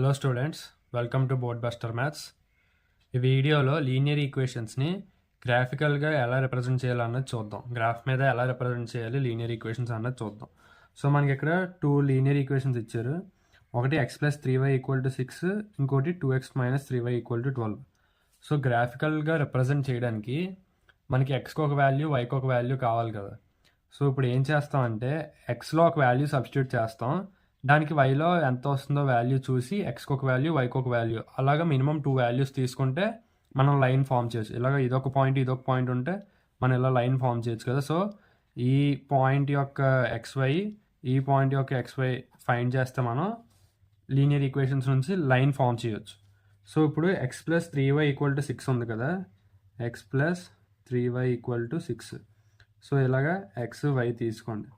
Hello students, welcome to board buster maths. ఈ వీడియోలో linear ఈక్వేషన్స్ని గ్రాఫికల్గా ఎలా రిప్రజెంట్ చేయాలన్నది చూద్దాం. గ్రాఫ్ మీద ఎలా రిప్రజెంట్ చేయాలి లీనియర్ ఈక్వేషన్స్ అన్నది చూద్దాం. సో మనకి ఇక్కడ 2 లీనియర్ ఈక్వేషన్స్ ఇచ్చారు. ఒకటి x+3y = 6, ఇంకోటి 2x - 3y = 12. సో గ్రాఫికల్గా రిప్రజెంట్ చేయడానికి మనకి xకి ఒక వాల్యూ, వైకి ఒక వాల్యూ కావాలి కదా. సో ఇప్పుడు ఏం చేస్తామంటే xలో ఒక వాల్యూ సబ్స్టిట్యూట్ చేస్తాం, దానికి వైలో ఎంత వస్తుందో వాల్యూ చూసి ఎక్స్కి ఒక వాల్యూ, వైకి ఒక వాల్యూ, అలాగా మినిమం 2 వాల్యూస్ తీసుకుంటే మనం లైన్ ఫామ్ చేయొచ్చు. ఇలాగ ఇదొక పాయింట్ ఉంటే మనం ఇలా లైన్ ఫామ్ చేయొచ్చు కదా. సో ఈ పాయింట్ యొక్క XY, ఈ పాయింట్ యొక్క XY ఫైండ్ చేస్తే మనం లీనియర్ ఈక్వేషన్స్ నుంచి లైన్ ఫామ్ చేయొచ్చు. సో ఇప్పుడు x+3y = 6 ఉంది కదా, x+3y = 6. సో ఇలాగా x, y తీసుకోండి.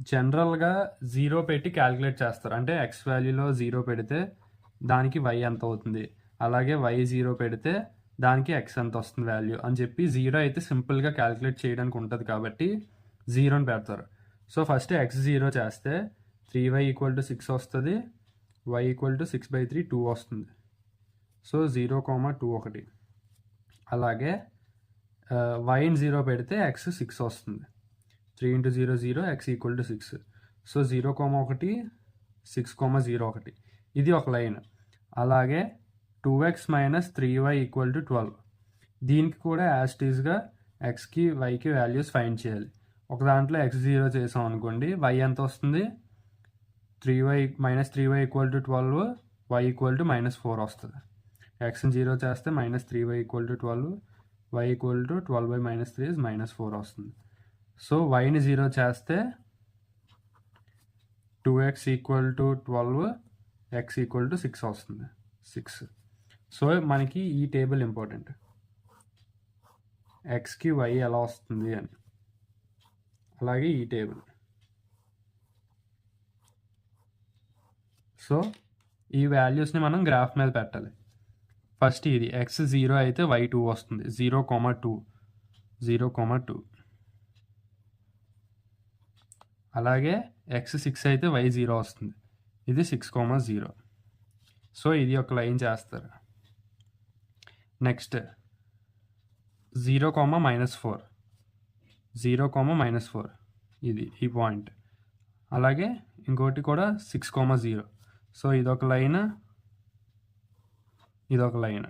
జనరల్గా 0 పెట్టి క్యాలిక్యులేట్ చేస్తారు. అంటే x వాల్యూలో 0 పెడితే దానికి y ఎంత అవుతుంది, అలాగే y 0 పెడితే దానికి x ఎంత వస్తుంది వాల్యూ అని చెప్పి 0 అయితే సింపుల్గా క్యాలిక్యులేట్ చేయడానికి ఉంటుంది కాబట్టి 0 పెడతారు. సో ఫస్ట్ x 0 చేస్తే 3y = 6 వస్తుంది, y = 6/3 2 వస్తుంది. సో 0, 2 1. అలాగే yని 0 పెడితే x 6 వస్తుంది. 3 × 0 0, x = 6. సో 0, 1, 6, 0, 1. ఇది ఒక లైన్. అలాగే 2x - 3y = 12. దీనికి కూడా యాజ్ ఇట్ ఈస్గా ఎక్స్కి వైకి వాల్యూస్ ఫైండ్ చేయాలి. ఒక దాంట్లో x 0 చేసాం అనుకోండి, y ఎంత వస్తుంది, 3y - 3y = 12, y = -4 వస్తుంది. xని 0 చేస్తే -3y = 12, y = 12/-3 is -4 వస్తుంది. సో వైని 0 చేస్తే 2x = 12, x = 6 వస్తుంది, 6. సో మనకి ఈ టేబుల్ ఇంపార్టెంట్, ఎక్స్కి y ఎలా వస్తుంది అని. అలాగే ఈ టేబుల్. సో ఈ వాల్యూస్ని మనం గ్రాఫ్ మీద పెట్టాలి. ఫస్ట్ ఇది x 0 అయితే y 2 వస్తుంది, 0, 2, 0, 2. అలాగే x 6 అయితే y 0 వస్తుంది, ఇది 6, 0. సో ఇది ఒక లైన్ చేస్తారు. నెక్స్ట్ 0, -4, 0, -4 ఇది ఈ పాయింట్. అలాగే ఇంకోటి కూడా 6, 0. సో ఇదొక లైన్, ఇదొక లైన్.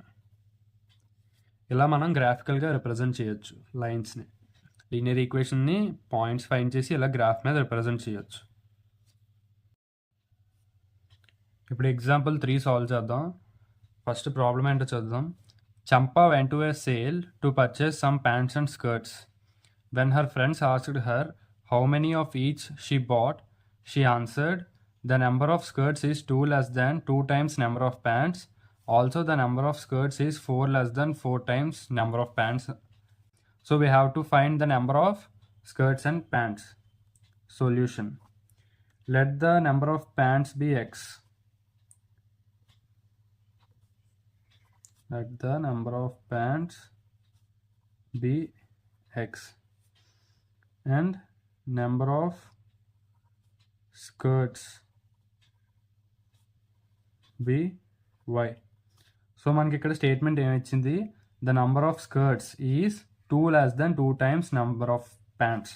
ఇలా మనం గ్రాఫికల్గా రిప్రజెంట్ చేయొచ్చు లైన్స్ని. లీనియర్ ఈక్వేషన్ని పాయింట్స్ ఫైండ్ చేసి ఇలా గ్రాఫ్ మీద రిప్రజెంట్ చేయొచ్చు. ఇప్పుడు ఎగ్జాంపుల్ 3 సాల్వ్ చేద్దాం. ఫస్ట్ ప్రాబ్లం ఏంటో చూద్దాం. చంపా went to a sale to purchase some pants and skirts. When her friends asked her how many of each she bought, she answered, the number of skirts is 2 less than 2 times number of pants. Also the number of skirts is 4 less than 4 times number of pants. So we have to find the number of skirts and pants. Solution. Let the number of pants be x. Let the number of pants be x. And number of skirts be y. So మనకి ఇక్కడ statement ఏమిచ్చింది, the number of skirts is 2 less than 2 times number of pants.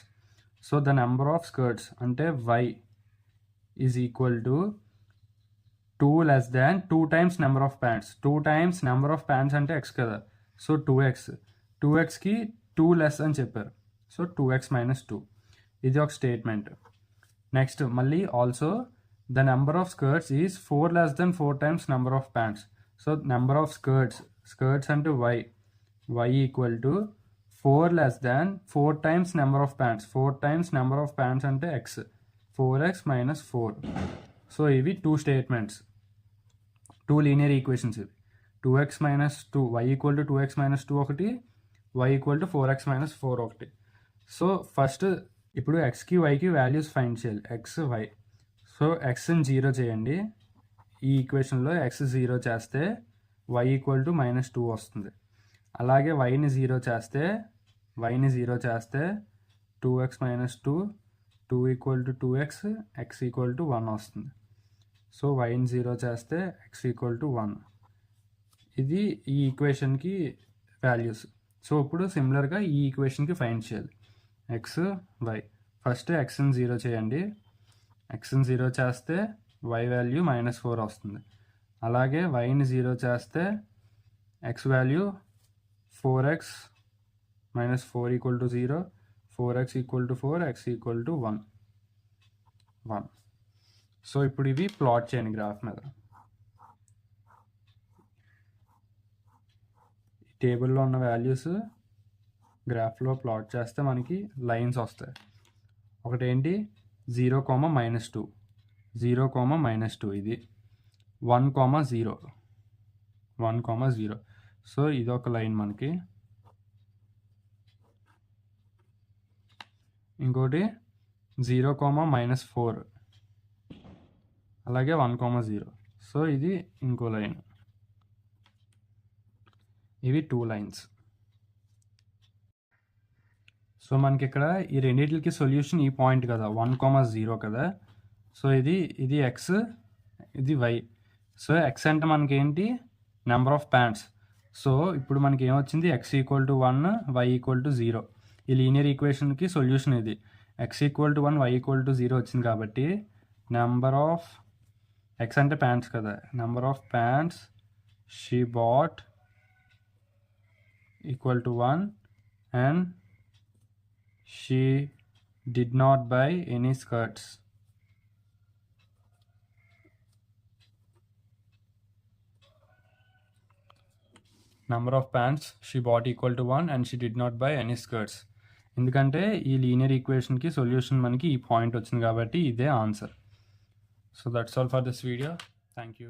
So the number of skirts అంటే y is equal to 2 less than 2 times number of pants. 2 times number of pants అంటే x కదా. So 2x, 2xకి 2 less అని చెప్పారు. So 2x - 2. ఇది ఒక statement. Next మళ్ళీ also the number of skirts is 4 less than 4 times number of pants. So number of skirts అంటే y equal to 4 less than 4 times number of pants. 4 times number of pants అంటే x, 4x - 4. So ఇవి 2 statements, 2 linear equations. ఇవి 2x - 2, y = 2x - 2 ఒకటి, y = 4x - 4 ఒకటి. So first ఇప్పుడు xకి వైకి values find చేయాలి, x, y. So xని 0 చేయండి. ఈ ఈక్వేషన్లో x 0 చేస్తే y = -2 వస్తుంది. అలాగే yని 0 చేస్తే 2x - 2, 2 = 2x, x = 1 వస్తుంది. సో వైని 0 చేస్తే ఎక్స్ ఈక్వల్ టు 1. ఇది ఈ ఈక్వేషన్కి వాల్యూస్. సో ఇప్పుడు సిమిలర్గా ఈ ఈక్వేషన్కి ఫైండ్ చేయాలి. ఎక్స్ వై, ఫస్ట్ ఎక్స్ని 0 చేయండి. ఎక్స్ని 0 చేస్తే వై వాల్యూ -4 వస్తుంది. అలాగే వైని 0 చేస్తే X value 4x - 4 equal to 0, 4x equal to 4, x equal to 1. So ఇప్పుడు ఇవి ప్లాట్ చేయండి గ్రాఫ్ మీద. టేబుల్లో ఉన్న వాల్యూస్ గ్రాఫ్లో ప్లాట్ చేస్తే మనకి లైన్స్ వస్తాయి. ఒకటేంటి 0, -2, 0, -2, ఇది 1, 0, 1, 0. సో ఇదొక లైన్ మనకి. ఇంకోటి 0, -4, అలాగే 1, 0. సో ఇది ఇంకో లైన్. ఇవి 2 లైన్స్. సో మనకి ఇక్కడ ఈ రెండింటికి సొల్యూషన్ ఈ పాయింట్ కదా, 1, 0 కదా. సో ఇది ఎక్స్, ఇది వై. సో ఎక్స్ అంటే మనకి ఏంటి, నెంబర్ ఆఫ్ ప్యాంట్స్. సో ఇప్పుడు మనకి ఏమొచ్చింది, x equal to 1, y equal to 0. ఈ లీనియర్ ఈక్వేషన్కి సొల్యూషన్ ఇది. X equal to 1, y equal to 0 వచ్చింది కాబట్టి నెంబర్ ఆఫ్ ఎక్స్ అంటే ప్యాంట్స్ కదా, number of pants she bought equal to 1 and she did not buy any skirts. Number of pants she bought equal to 1 and she did not buy any skirts. ఎందుకంటే ఈ linear ఈక్వేషన్కి solution మనకి ఈ point వచ్చింది కాబట్టి ఇదే answer. So that's all for this video. Thank you.